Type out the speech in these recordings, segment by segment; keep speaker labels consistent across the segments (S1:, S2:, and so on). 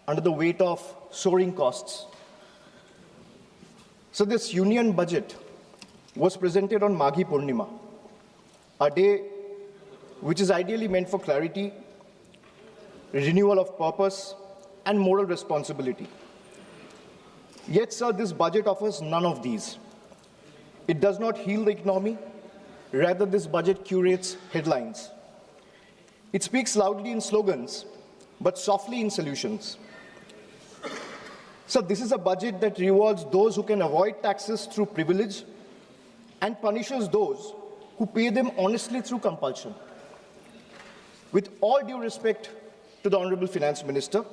S1: under the weight of soaring costs. So this union budget was presented on Maghi Purnima, a day which is ideally meant for clarity, renewal of purpose, and moral responsibility. Yet, sir, this budget offers none of these. It does not heal the economy. Rather, this budget curates headlines. It speaks loudly in slogans, but softly in solutions. So this is a budget that rewards those who can avoid taxes through privilege and punishes those who pay them honestly through compulsion. With all due respect to the Honorable Finance Minister,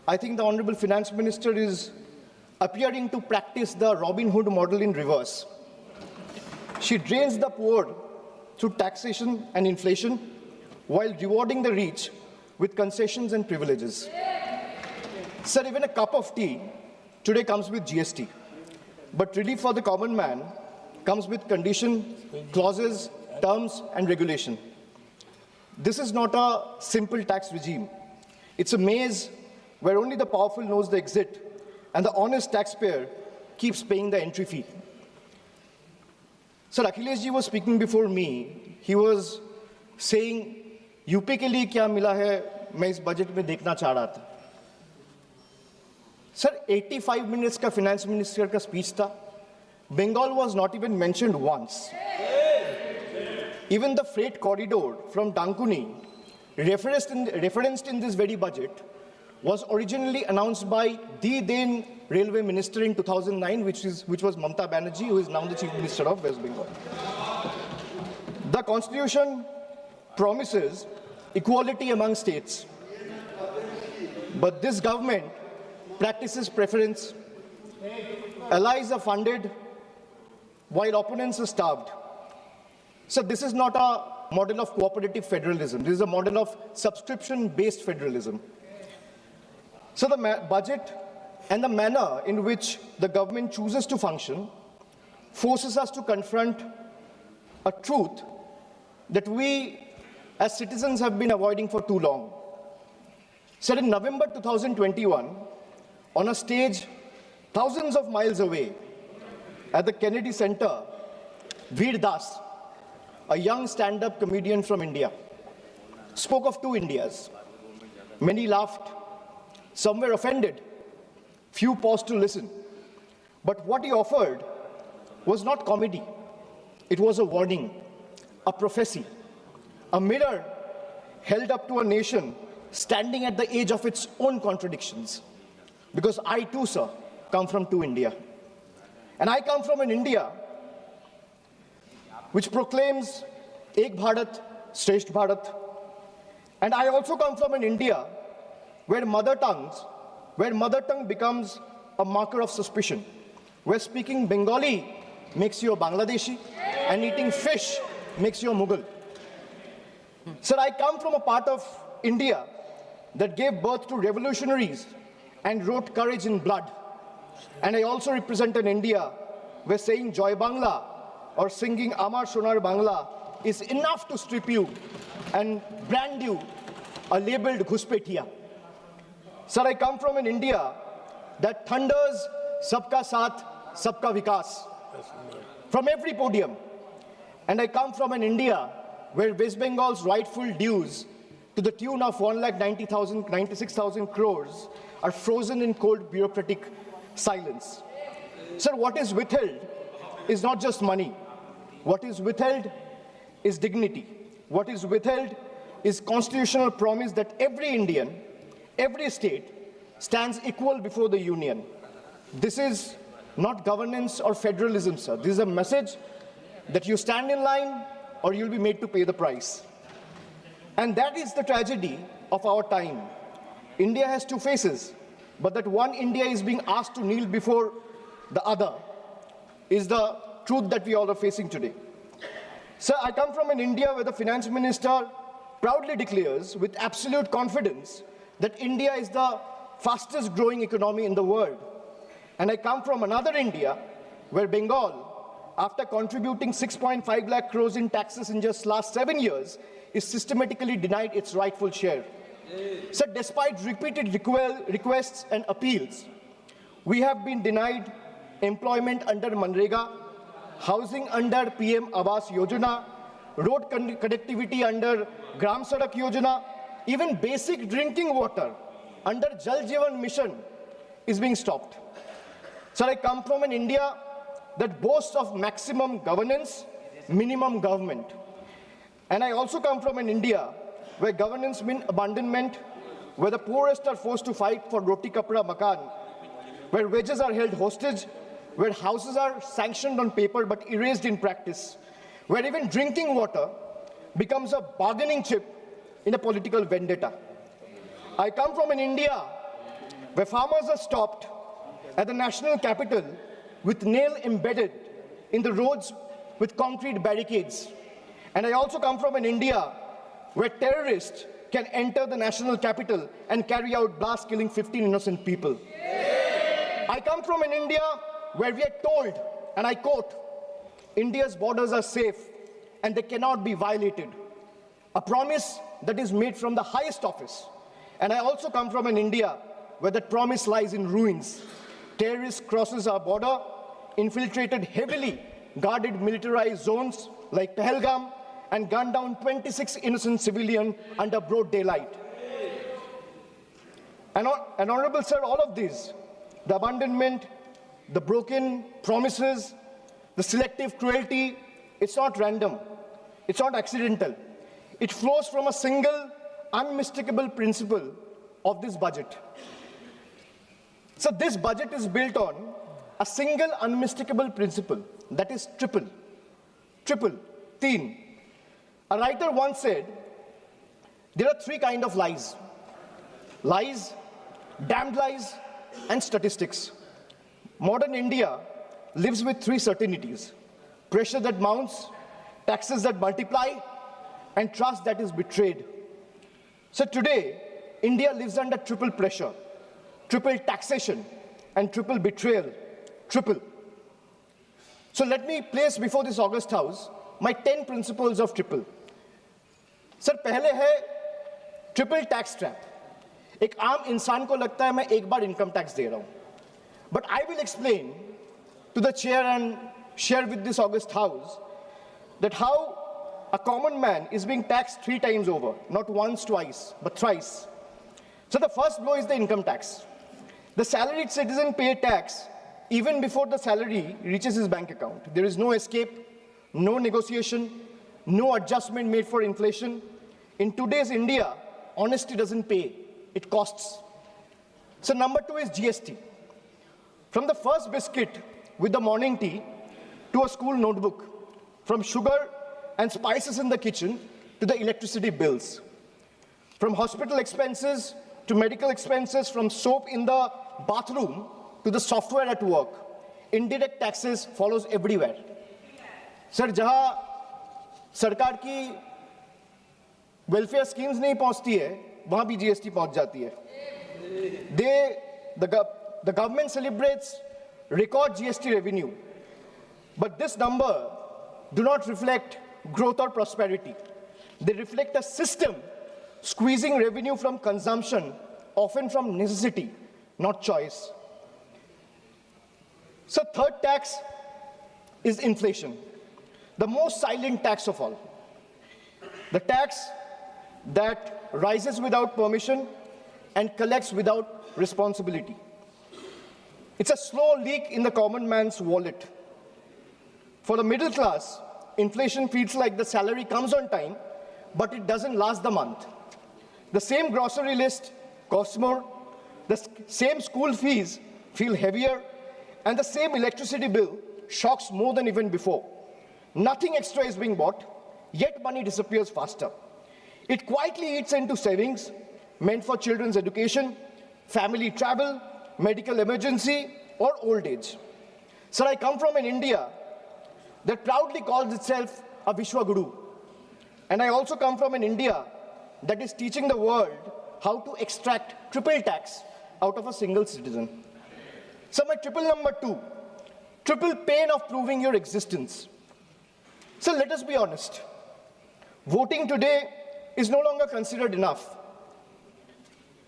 S1: I think the Honorable Finance Minister is appearing to practice the Robin Hood model in reverse. She drains the poor through taxation and inflation while rewarding the rich with concessions and privileges. Sir, even a cup of tea today comes with GST, but relief for the common man comes with condition, clauses, terms, and regulation. This is not a simple tax regime. It's a maze where only the powerful knows the exit and the honest taxpayer keeps paying the entry fee. Sir, Akhilesh ji was speaking before me. He was saying, UP के लिए क्या मिला है मैं इस budget में देखना चाह रहा था. सर 85 minutes का finance minister का speech था. Bengal was not even mentioned once. Even the freight corridor from Dankuni, referenced in this very budget, was originally announced by the then railway minister in 2009, which was Mamata Banerjee, who is now the chief minister of West Bengal. The constitution promises equality among states, but this government practices preference. Allies are funded while opponents are starved. So this is not a model of cooperative federalism. This is a model of subscription-based federalism. So the budget and the manner in which the government chooses to function forces us to confront a truth that we as citizens have been avoiding for too long. So in November 2021, on a stage thousands of miles away at the Kennedy Center, Veer Das, a young stand-up comedian from India, spoke of two Indias. Many laughed, some were offended, few paused to listen. But what he offered was not comedy. It was a warning, a prophecy, a mirror held up to a nation standing at the edge of its own contradictions. Because I too, sir, come from two India. And I come from an India which proclaims Ek Bharat, Shresth Bharat. And I also come from an India where mother tongue becomes a marker of suspicion, where speaking Bengali makes you a Bangladeshi and eating fish makes you a Mughal. Sir, I come from a part of India that gave birth to revolutionaries and wrote courage in blood. And I also represent an India where saying Joy Bangla or singing Amar Sonar Bangla is enough to strip you and brand you a labeled Ghuspetia. Sir, I come from an India that thunders Sabka Saath, Sabka Vikas from every podium. And I come from an India where West Bengal's rightful dues to the tune of 1,96,000 crores are frozen in cold bureaucratic silence. Sir, what is withheld is not just money. What is withheld is dignity. What is withheld is constitutional promise that every Indian, every state stands equal before the union. This is not governance or federalism, sir. This is a message that you stand in line or you'll be made to pay the price. And that is the tragedy of our time. India has two faces, but that one India is being asked to kneel before the other is the truth that we all are facing today. Sir, I come from an India where the finance minister proudly declares with absolute confidence that India is the fastest growing economy in the world. And I come from another India where Bengal, after contributing 6.5 lakh crores in taxes in just last 7 years, is systematically denied its rightful share. So despite repeated requests and appeals, we have been denied employment under Manrega, housing under PM Awas Yojana, road connectivity under Gram Sadak Yojana, even basic drinking water under Jal Jeevan Mission is being stopped. So I come from an India that boasts of maximum governance, minimum government. And I also come from an India where governance means abandonment, where the poorest are forced to fight for roti kapda makan, where wages are held hostage, where houses are sanctioned on paper but erased in practice, where even drinking water becomes a bargaining chip in a political vendetta. I come from an India where farmers are stopped at the national capital with nail embedded in the roads with concrete barricades. And I also come from an India where terrorists can enter the national capital and carry out blasts killing 15 innocent people. I come from an India where we are told, and I quote, India's borders are safe and they cannot be violated. A promise that is made from the highest office. And I also come from an India where that promise lies in ruins. Terrorists crosses our border, infiltrated heavily guarded militarized zones like Pahalgam, and gunned down 26 innocent civilians under broad daylight. And Honorable Sir, all of these, the abandonment, the broken promises, the selective cruelty, it's not random, it's not accidental. It flows from a single, unmistakable principle of this budget. So this budget is built on a single unmistakable principle, that is triple, teen. A writer once said, there are three kinds of lies. Lies, damned lies, and statistics. Modern India lives with three certainties: pressure that mounts, taxes that multiply, and trust that is betrayed. So today, India lives under triple pressure, triple taxation, and triple betrayal, triple. So let me place before this August House my 10 principles of triple. Sir पहले है triple tax trap. एक आम इंसान को लगता है मैं एक बार इनकम टैक्स दे रहा हूं, but I will explain to the chair and share with this august house that how a common man is being taxed 3 times over, not once, twice, but thrice. So the first blow is the income tax. The salaried citizen pays tax even before the salary reaches his bank account. There is no escape, no negotiation, no adjustment made for inflation. In today's India, honesty doesn't pay, it costs. So number 2 is GST. From the first biscuit with the morning tea to a school notebook, from sugar and spices in the kitchen to the electricity bills, from hospital expenses to medical expenses, from soap in the bathroom to the software at work, indirect taxes follows everywhere. Sir, जहां सरकार की welfare schemes नहीं पहुंचती है, वहां भी GST पहुंच जाती है. The government celebrates record GST revenue, but this number do not reflect growth or prosperity. They reflect a system squeezing revenue from consumption, often from necessity, not choice. So third tax is inflation, the most silent tax of all. The tax that rises without permission and collects without responsibility. It's a slow leak in the common man's wallet. For the middle class, inflation feels like the salary comes on time, but it doesn't last the month. The same grocery list costs more, the same school fees feel heavier, and the same electricity bill shocks more than even before. Nothing extra is being bought, yet money disappears faster. It quietly eats into savings meant for children's education, family travel, medical emergency, or old age. Sir, I come from an India that proudly calls itself a Vishwa Guru. And I also come from an India that is teaching the world how to extract triple tax out of a single citizen. So my triple number 2, triple pain of proving your existence. So let us be honest. Voting today is no longer considered enough.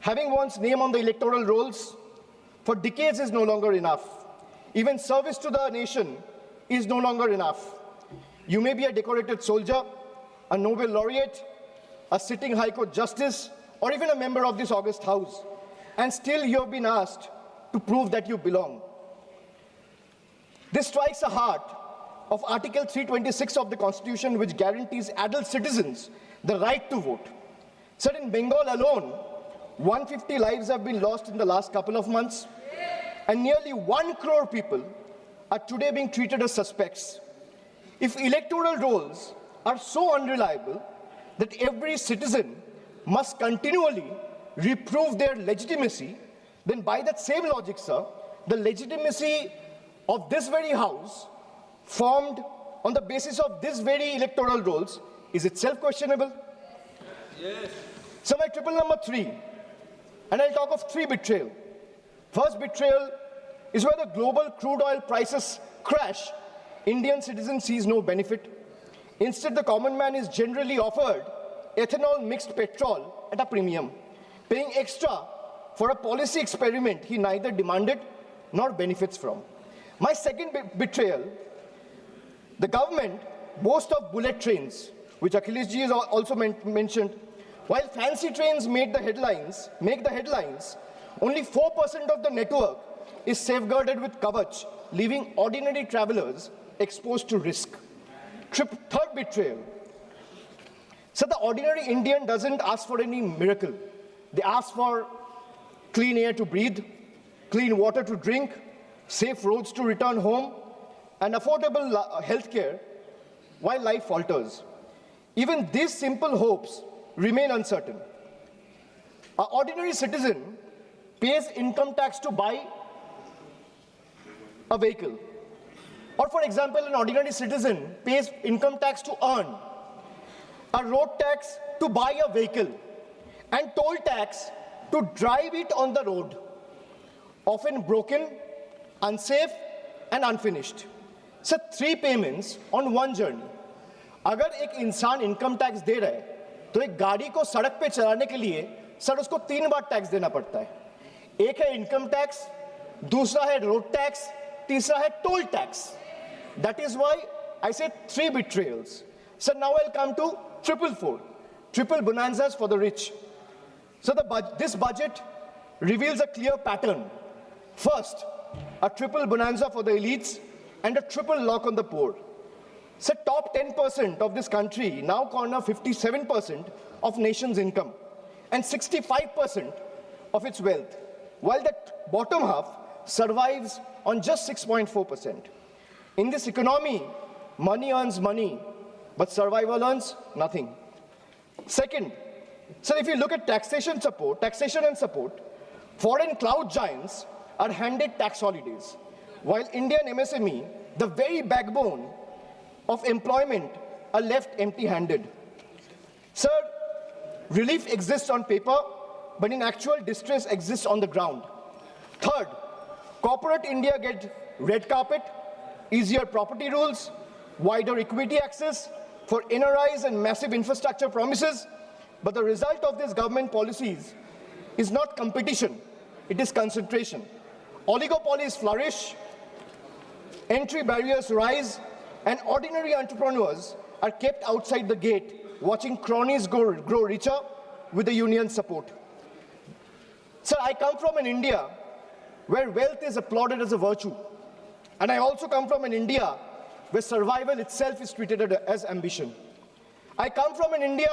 S1: Having one's name on the electoral rolls for decades is no longer enough. Even service to the nation is no longer enough. You may be a decorated soldier, a Nobel laureate, a sitting High Court justice, or even a member of this august house, and still you have been asked to prove that you belong. This strikes the heart of Article 326 of the Constitution, which guarantees adult citizens the right to vote. So in Bengal alone, 150 lives have been lost in the last couple of months, and nearly 1 crore people are today being treated as suspects. If electoral rolls are so unreliable that every citizen must continually reprove their legitimacy, then by that same logic, sir, the legitimacy of this very house, formed on the basis of this very electoral rolls, is itself questionable. Yes. So my triple number 3, and I'll talk of 3 betrayal. First betrayal is where the global crude oil prices crash. Indian citizen sees no benefit. Instead, the common man is generally offered ethanol mixed petrol at a premium, paying extra for a policy experiment he neither demanded nor benefits from. My second betrayal, the government boasts of bullet trains, which Akhilesh ji has also mentioned. While fancy trains make the headlines, only 4% of the network is safeguarded with Kavach, leaving ordinary travelers exposed to risk. Third betrayal. So the ordinary Indian doesn't ask for any miracle. They ask for clean air to breathe, clean water to drink, safe roads to return home, and affordable health care while life falters. Even these simple hopes remain uncertain. An ordinary citizen pays income tax to buy a vehicle. Or for example, an ordinary citizen pays income tax to earn, a road tax to buy a vehicle, and toll tax to drive it on the road, often broken, unsafe, and unfinished. So 3 payments on 1 journey. अगर एक इंसान income tax दे रहा है तो एक गाड़ी को सड़क पे चलाने के लिए सर उसको 3 बार टैक्स देना पड़ता है. एक है इनकम टैक्स, दूसरा है रोड टैक्स, तीसरा है toll tax. That is why I said 3 betrayals. So now I'll come to triple bonanzas for the rich. So this budget reveals a clear pattern. First, a triple bonanza for the elites and a triple lock on the poor. So top 10% of this country now corner 57% of nation's income and 65% of its wealth, while the bottom half survives on just 6.4%. In this economy, money earns money, but survival earns nothing. Second, so if you look at taxation and support, foreign cloud giants are handed tax holidays, while Indian MSME, the very backbone of employment, are left empty-handed. Sir, relief exists on paper, but in actual distress exists on the ground. Third, corporate India gets red carpet, easier property rules, wider equity access for NRIs and massive infrastructure promises, but the result of these government policies is not competition, it is concentration. Oligopolies flourish, entry barriers rise, and ordinary entrepreneurs are kept outside the gate, watching cronies grow richer with the union's support. Sir, I come from an India where wealth is applauded as a virtue. And I also come from an India where survival itself is treated as ambition. I come from an India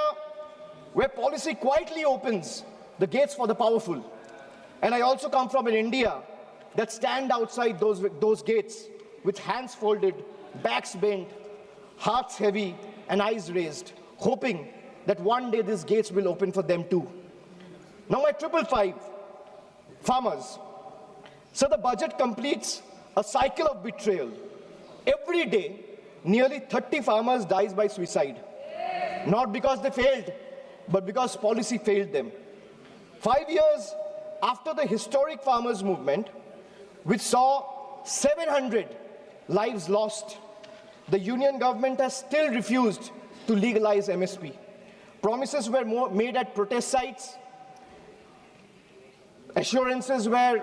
S1: where policy quietly opens the gates for the powerful. And I also come from an India that stand outside those gates with hands folded, backs bent, hearts heavy, and eyes raised, hoping that one day these gates will open for them too. Now my 555, farmers. So the budget completes a cycle of betrayal. Every day, nearly 30 farmers dies by suicide. Not because they failed, but because policy failed them. 5 years after the historic farmers' movement, which saw 700 lives lost, the union government has still refused to legalize MSP. Promises were made at protest sites, Assurances were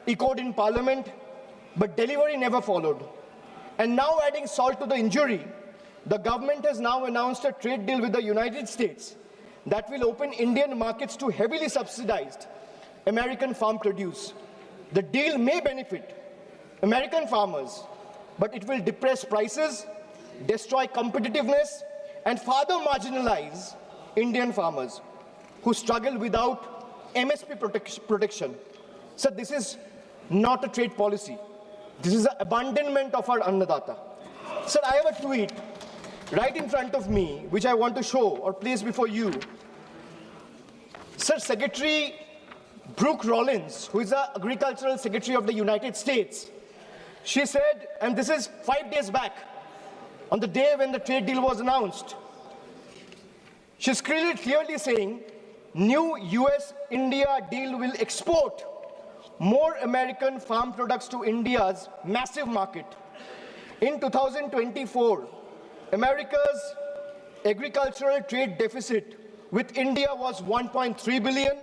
S1: echoed in Parliament, but delivery never followed. And now, adding salt to the injury, the government has now announced a trade deal with the United States that will open Indian markets to heavily subsidized American farm produce. The deal may benefit American farmers, but it will depress prices, destroy competitiveness, and further marginalize Indian farmers who struggle without MSP protection. So this is not a trade policy. This is an abandonment of our Anadata. Sir, I have a tweet right in front of me, which I want to show or place before you. Sir, Secretary Brooke Rollins, who is the Agricultural Secretary of the United States, she said, and this is 5 days back, on the day when the trade deal was announced, she's clearly saying, new US-India deal will export more American farm products to India's massive market. In 2024, America's agricultural trade deficit with India was 1.3 billion.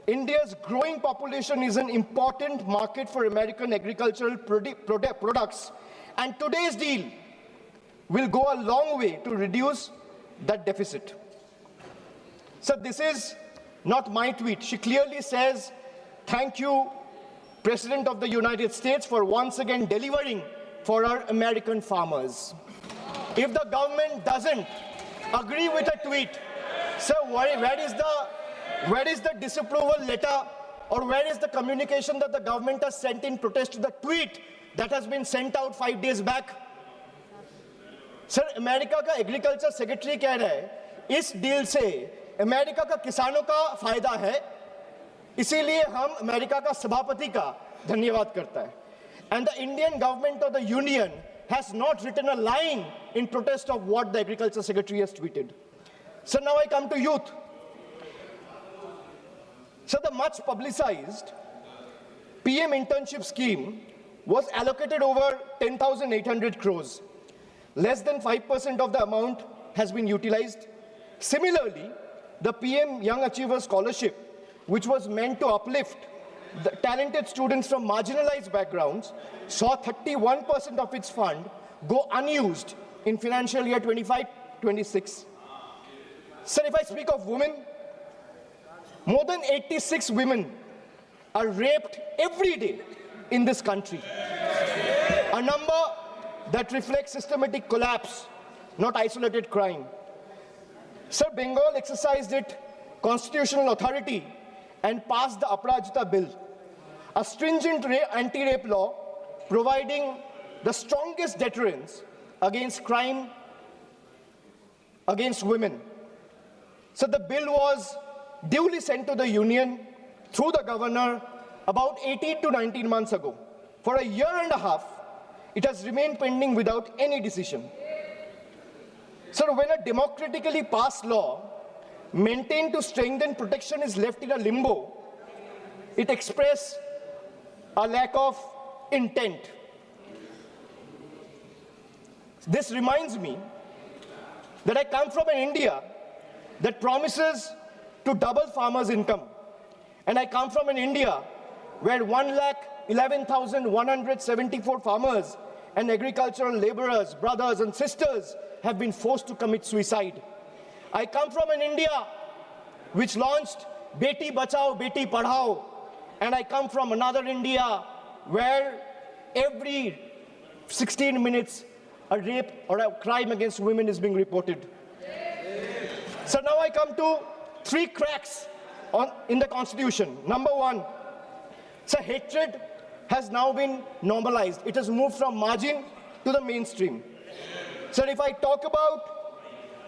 S1: India's growing population is an important market for American agricultural products, and today's deal will go a long way to reduce that deficit. So this is not my tweet. She clearly says, thank you, President of the United States, for once again delivering for our American farmers. If the government doesn't agree with a tweet, so where is the disapproval letter, or where is the communication that the government has sent in protest to the tweet that has been sent out 5 days back? Sir, America का agriculture secretary कह रहा है इस deal से America का किसानों का फायदा है, इसीलिए हम अमेरिका का सभापति का धन्यवाद करता है. And the Indian government or the union has not written a line in protest of what the agriculture secretary has tweeted. So now I come to youth. So the much publicized PM internship scheme was allocated over 10,800 crores. Less than 5% of the amount has been utilized. Similarly, the PM Young Achiever Scholarship, which was meant to uplift the talented students from marginalized backgrounds, saw 31% of its fund go unused in financial year 25-26. Sir, if I speak of women, more than 86 women are raped every day in this country. A number that reflects systematic collapse, not isolated crime. Sir, Bengal exercised its constitutional authority and passed the Aparajita Bill, a stringent anti-rape law providing the strongest deterrence against crime against women. So the bill was duly sent to the union through the governor about 18 to 19 months ago. For a year and a half, it has remained pending without any decision. So when a democratically passed law maintained to strengthen protection is left in a limbo, it expresses a lack of intent. This reminds me that I come from an India that promises to double farmers' income. And I come from an India where 1,11,174 farmers and agricultural laborers, brothers and sisters, have been forced to commit suicide. I come from an India which launched Beti Bachao, Beti Padhao, and I come from another India where every 16 minutes a rape or a crime against women is being reported. So now I come to 3 cracks in the Constitution. Number 1, so hatred has now been normalized. It has moved from margin to the mainstream. So if I talk about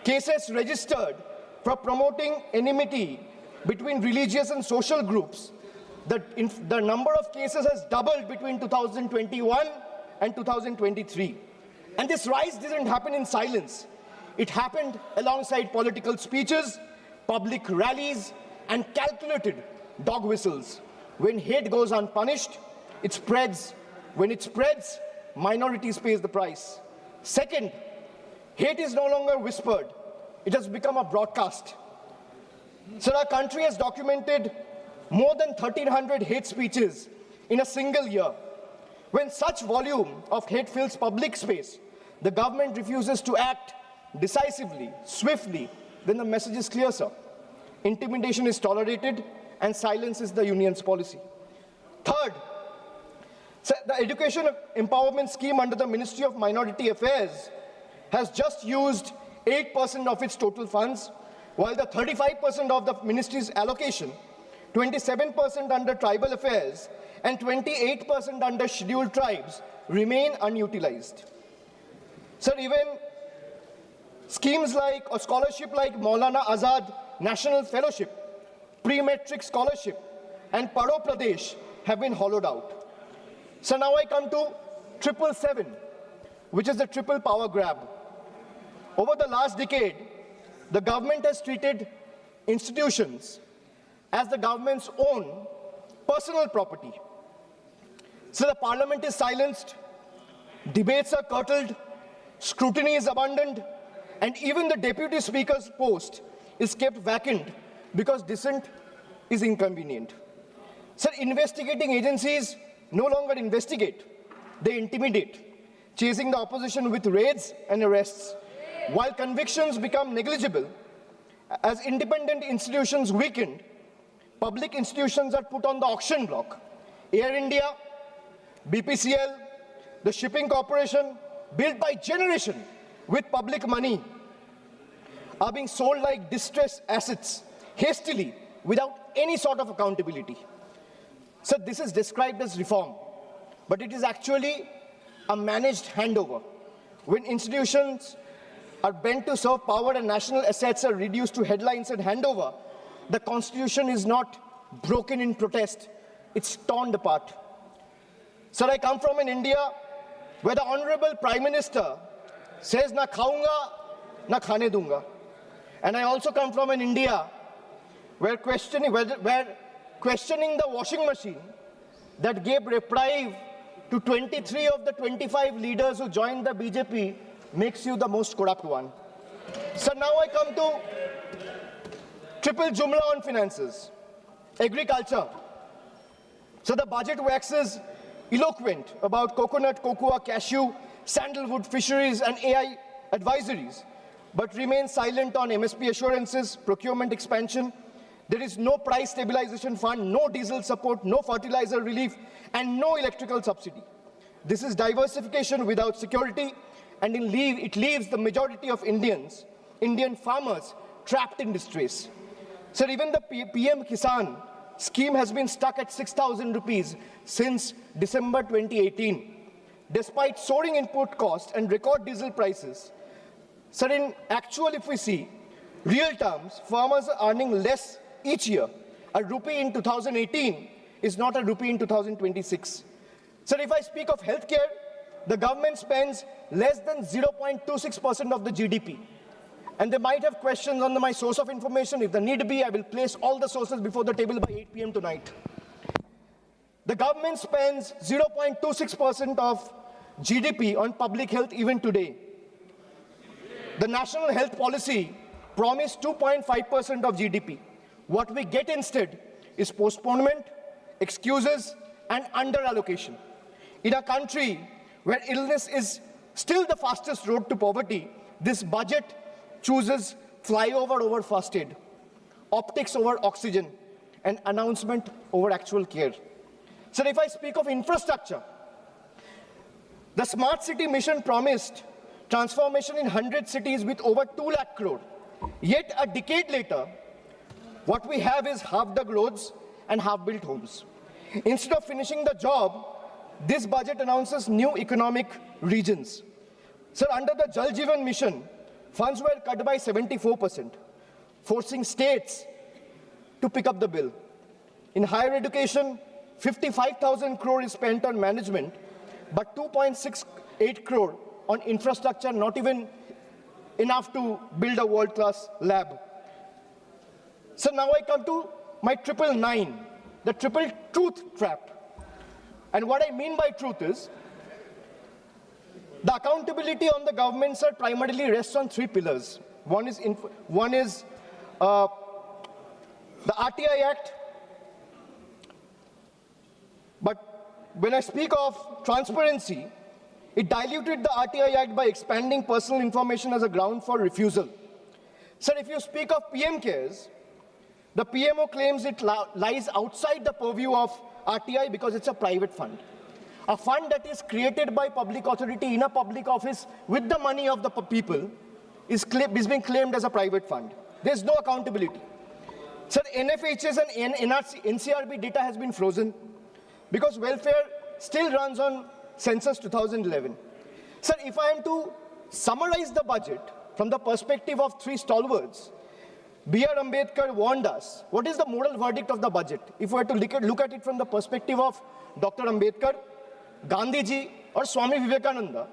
S1: cases registered for promoting enmity between religious and social groups, the number of cases has doubled between 2021 and 2023. And this rise didn't happen in silence. It happened alongside political speeches, public rallies, and calculated dog whistles. When hate goes unpunished, it spreads. When it spreads, minorities pay the price. Second, hate is no longer whispered. It has become a broadcast. So our country has documented more than 1,300 hate speeches in a single year. When such volume of hate fills public space, the government refuses to act decisively, swiftly, then the message is clear, sir. Intimidation is tolerated and silence is the union's policy. Third, sir, the education empowerment scheme under the Ministry of Minority Affairs has just used 8% of its total funds, while the 35% of the ministry's allocation, 27% under tribal affairs, and 28% under scheduled tribes remain unutilized. Sir, even schemes like or scholarship like Maulana Azad National Fellowship, Pre-Metric Scholarship, and Paro Pradesh have been hollowed out. So now I come to 777, which is the triple power grab. Over the last decade, the government has treated institutions as the government's own personal property. So the parliament is silenced, debates are curtailed, scrutiny is abundant, and even the deputy speaker's post is kept vacant because dissent is inconvenient. So investigating agencies no longer investigate, they intimidate, chasing the opposition with raids and arrests. While convictions become negligible, as independent institutions weaken, public institutions are put on the auction block. Air India, BPCL, the shipping corporation, built by generation with public money, are being sold like distressed assets, hastily, without any sort of accountability. So this is described as reform, but it is actually a managed handover. When institutions are bent to serve power and national assets are reduced to headlines and handover, the constitution is not broken in protest, it's torn apart. Sir, I come from an India where the Honorable Prime Minister says, na khaunga, na khane dunga. And I also come from an India where questioning the washing machine that gave reprieve to 23 of the 25 leaders who joined the BJP makes you the most corrupt one. So now I come to triple jumla on finances. Agriculture. So the budget waxes eloquent about coconut, cocoa, cashew, sandalwood, fisheries and AI advisories, but remains silent on MSP assurances, procurement expansion. There is no price stabilization fund, no diesel support, no fertilizer relief, and no electrical subsidy. This is diversification without security, and it leaves the majority of Indian farmers trapped in distress. So even the PM Kisan scheme has been stuck at 6,000 rupees since December 2018. Despite soaring input costs and record diesel prices, so in actual, if we see, real terms, farmers are earning less each year. A rupee in 2018 is not a rupee in 2026. So if I speak of healthcare, the government spends less than 0.26% of the GDP. And they might have questions on my source of information. If the need be, I will place all the sources before the table by 8 p.m. tonight. The government spends 0.26% of GDP on public health even today. The national health policy promised 2.5% of GDP. What we get instead is postponement, excuses, and under-allocation. In a country where illness is still the fastest road to poverty, this budget chooses flyover over first aid, optics over oxygen, and announcement over actual care. So if I speak of infrastructure, the smart city mission promised transformation in 100 cities with over 2 lakh crore. Yet a decade later, what we have is half-dug roads and half-built homes. Instead of finishing the job, this budget announces new economic regions. So under the Jal Jeevan mission, funds were cut by 74%, forcing states to pick up the bill. In higher education, 55,000 crore is spent on management, but 2.68 crore on infrastructure, not even enough to build a world-class lab. So now I come to my 999, the triple truth trap. And what I mean by truth is, the accountability on the government, sir, primarily rests on 3 pillars. One is the RTI Act, But when I speak of transparency, it diluted the RTI Act by expanding personal information as a ground for refusal. Sir, if you speak of PM cares, the PMO claims it lies outside the purview of RTI because it's a private fund. A fund that is created by public authority in a public office with the money of the people is being claimed as a private fund. There's no accountability. Sir, NFHS and NCRB data has been frozen because welfare still runs on census 2011. Sir, if I am to summarize the budget from the perspective of three stalwarts, B.R. Ambedkar warned us. What is the moral verdict of the budget? If we were to look at it from the perspective of Dr. Ambedkar, Gandhiji, or Swami Vivekananda,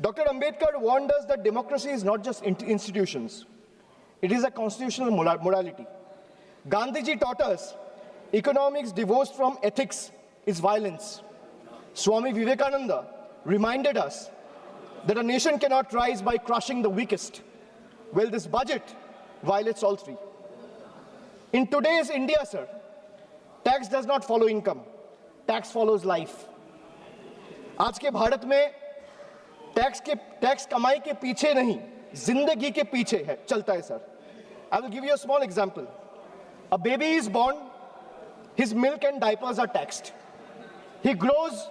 S1: Dr. Ambedkar warned us that democracy is not just institutions. It is a constitutional morality. Gandhiji taught us economics divorced from ethics is violence. Swami Vivekananda reminded us that a nation cannot rise by crushing the weakest. Well, this budget violates all three. In today's India, sir, tax does not follow income. Tax follows life. आज के भारत में tax कमाई के पीछे नहीं, जिंदगी के पीछे है, चलता है, sir. I will give you a small example. A baby is born, his milk and diapers are taxed. He grows,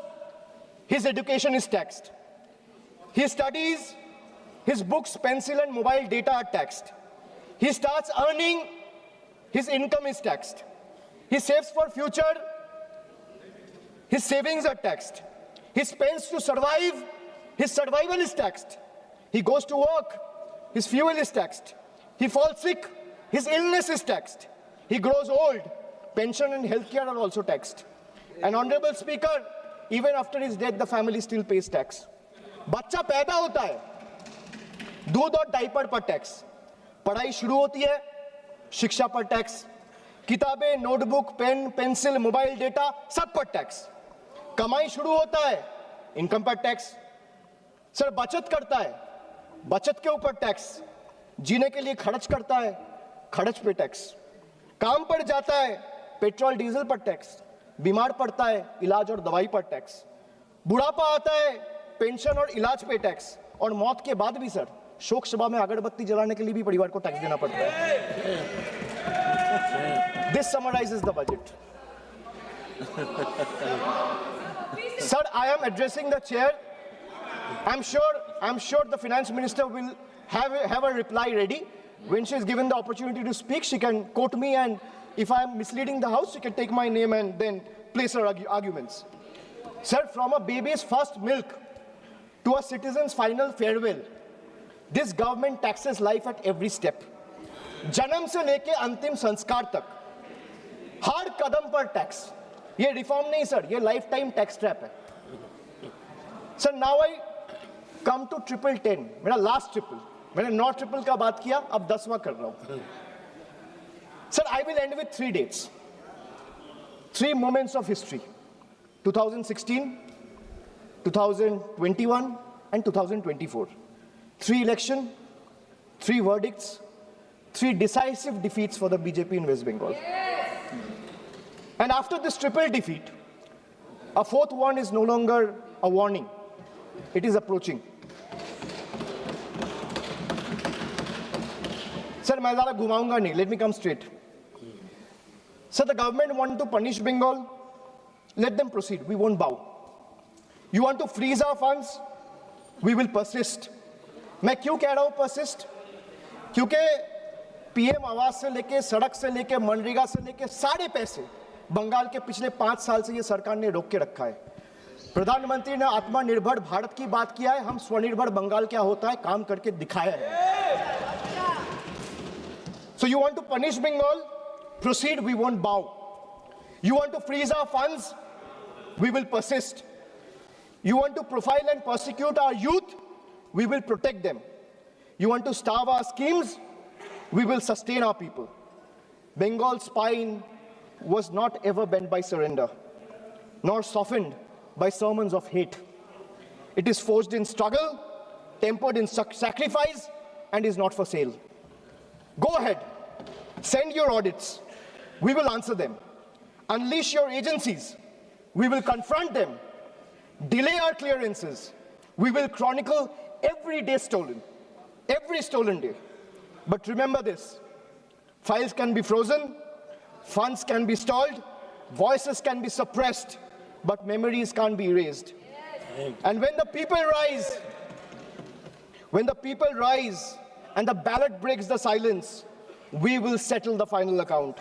S1: his education is taxed. He studies, his books, pencil, and mobile data are taxed. He starts earning, his income is taxed. He saves for future, his savings are taxed. He spends to survive, his survival is taxed. He goes to work, his fuel is taxed. He falls sick, his illness is taxed. He grows old, pension and healthcare are also taxed. And Honorable Speaker, even after his death, the family still pays tax. बच्चा पैदा होता है, दूध और diaper पर tax, पढ़ाई शुरू होती है, शिक्षा पर टैक्स, किताबें, notebook, pen, pencil, mobile data, सब पर टैक्स, कमाई शुरू होता है, इनकम पर टैक्स, सर बचत करता है, बचत के ऊपर टैक्स, जीने के लिए खर्च करता है, खर्च पे टैक्स, काम पर जाता है, पेट्रोल डीजल पर टैक्स, बीमार पड़ता है, इलाज और दवाई पर टैक्स, बुढ़ापा आता है, पेंशन और इलाज पे टैक्स, और मौत के बाद भी सर शोक सभा में अगरबत्ती जलाने के लिए भी परिवार को टैक्स देना पड़ता है. This summarizes the budget. Sir, I am addressing the chair. I'm sure the finance minister will have a reply ready. When she is given the opportunity to speak, she can quote me, and if I am misleading the house, she can take my name and then place her arguments. Sir, from a baby's first milk to a citizen's final farewell, this government taxes life at every step. जन्म से लेके अंतिम संस्कार तक हर कदम पर tax. ये reform नहीं sir, ये लाइफ टाइम टैक्स ट्रैप है. Sir, now I come to 1010, मेरा लास्ट ट्रिपल. मैंने 9 ट्रिपल का बात किया, अब 10वां कर रहा हूं. Sir, I will and with 3 dates, 3 moments of history: 2016, 2021, and 2024. 3 elections, 3 verdicts, 3 decisive defeats for the BJP in West Bengal. And after this triple defeat, a 4th one is no longer a warning. It is approaching. Sir, मैं ज़्यादा घुमाऊंगा नहीं. Let me come straight. Sir, the government want to punish Bengal. Let them proceed. We won't bow. You want to freeze our funds? We will persist. मैं क्यों कह रहा हूँ persist? क्योंकि पीएम आवास से लेके, सड़क से लेके, मनरेगा से लेके सारे पैसे बंगाल के पिछले 5 साल से ये सरकार ने रोक के रखा है. प्रधानमंत्री ने आत्मनिर्भर भारत की बात किया है, हम स्वनिर्भर बंगाल क्या होता है काम करके दिखाया है. So you want to punish Bengal? Proceed, we won't bow. You want to freeze our funds? We will persist. You want to profile and persecute our youth? We will protect them. You want to starve our schemes? We will sustain our people. Bengal's spine was not ever bent by surrender, nor softened by sermons of hate. It is forged in struggle, tempered in sacrifice, and is not for sale. Go ahead, send your audits. We will answer them. Unleash your agencies. We will confront them, delay our clearances. We will chronicle every day stolen, every stolen day. But remember this, files can be frozen, funds can be stalled, voices can be suppressed, but memories can't be erased. And when the people rise and the ballot breaks the silence, we will settle the final account.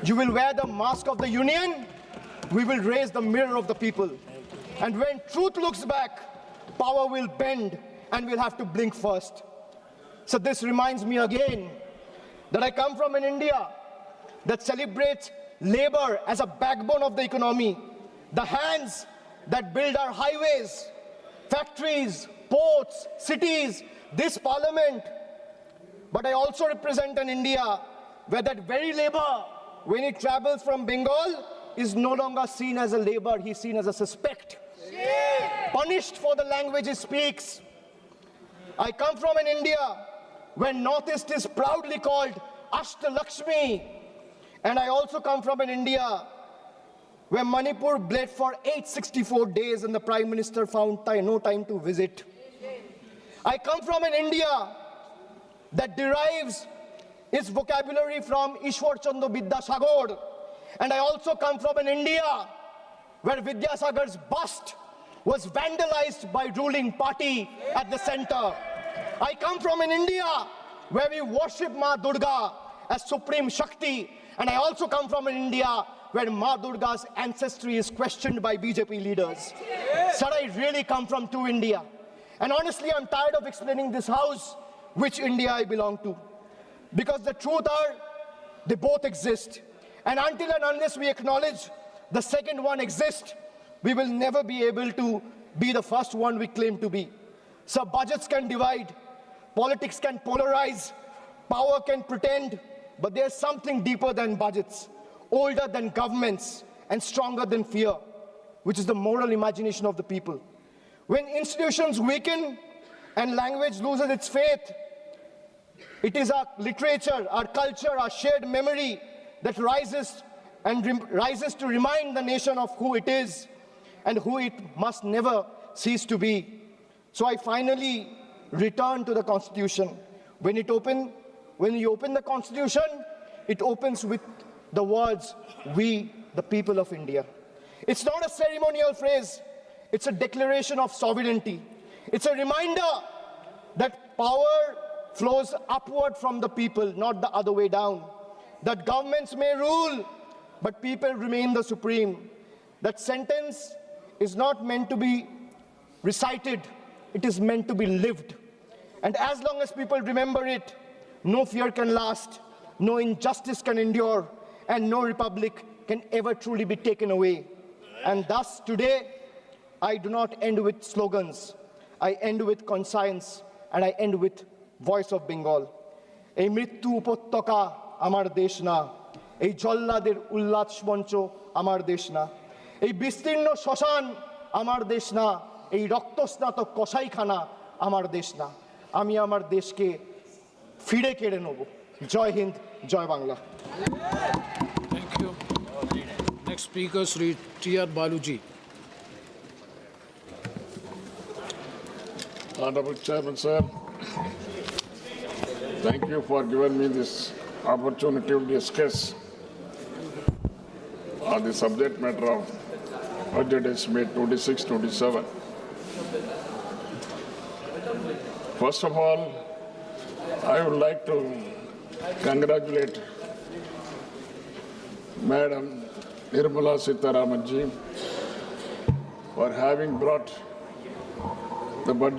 S1: You will wear the mask of the union, we will raise the mirror of the people. And when truth looks back, power will bend and we'll have to blink first. So this reminds me again that I come from an India that celebrates labor as a backbone of the economy, the hands that build our highways, factories, ports, cities, this parliament. But I also represent an India where that very labor, when it travels from Bengal, is no longer seen as a labor, he's seen as a suspect. Punished for the language he speaks. I come from an India where Northeast is proudly called Ashtalakshmi. And I also come from an India where Manipur bled for 864 days and the Prime Minister found no time to visit. I come from an India that derives its vocabulary from Ishwar Chandra Vidyasagar. And I also come from an India where Vidyasagar's bust was vandalized by ruling party at the center. I come from an India where we worship Ma Durga as Supreme Shakti. And I also come from an India where Ma Durga's ancestry is questioned by BJP leaders. Sir, I really come from two India. And honestly, I'm tired of explaining this house which India I belong to. Because the truth are, they both exist. And until and unless we acknowledge the second one exists, we will never be able to be the first one we claim to be. So budgets can divide, politics can polarize, power can pretend, but there's something deeper than budgets, older than governments, and stronger than fear, which is the moral imagination of the people. When institutions weaken and language loses its faith, it is our literature, our culture, our shared memory that rises to remind the nation of who it is and who it must never cease to be. So I finally return to the Constitution. When you open the Constitution, it opens with the words, "We, the people of India." It's not a ceremonial phrase, it's a declaration of sovereignty. It's a reminder that power flows upward from the people, not the other way down. That governments may rule, but people remain the supreme. That sentence is not meant to be recited, it is meant to be lived. And as long as people remember it, no fear can last, no injustice can endure, and no republic can ever truly be taken away. And thus today, I do not end with slogans, I end with conscience, and I end with voice of Bengal. এই মৃত্যু উপত্যকা আমার দেশ না, এই জল্লাদের উল্লাস মঞ্চ আমার দেশ না, এই বিস্তীর্ণ শ্মশান আমার দেশ না, এই রক্তস্নাত কসাইখানা আমার দেশ না। আমি আমার দেশকে ফিরে কেড়ে নেব। জয় হিন্দ, জয় Bangla.
S2: Thank you. Next speaker, Sri T.R. Baluji.
S3: Honorable Chairman, sir, thank you for giving me this opportunity to discuss on the subject matter of budget estimate 26-27. First of all, I would like to congratulate Madam Nirmala Sitharamanji for having brought the budget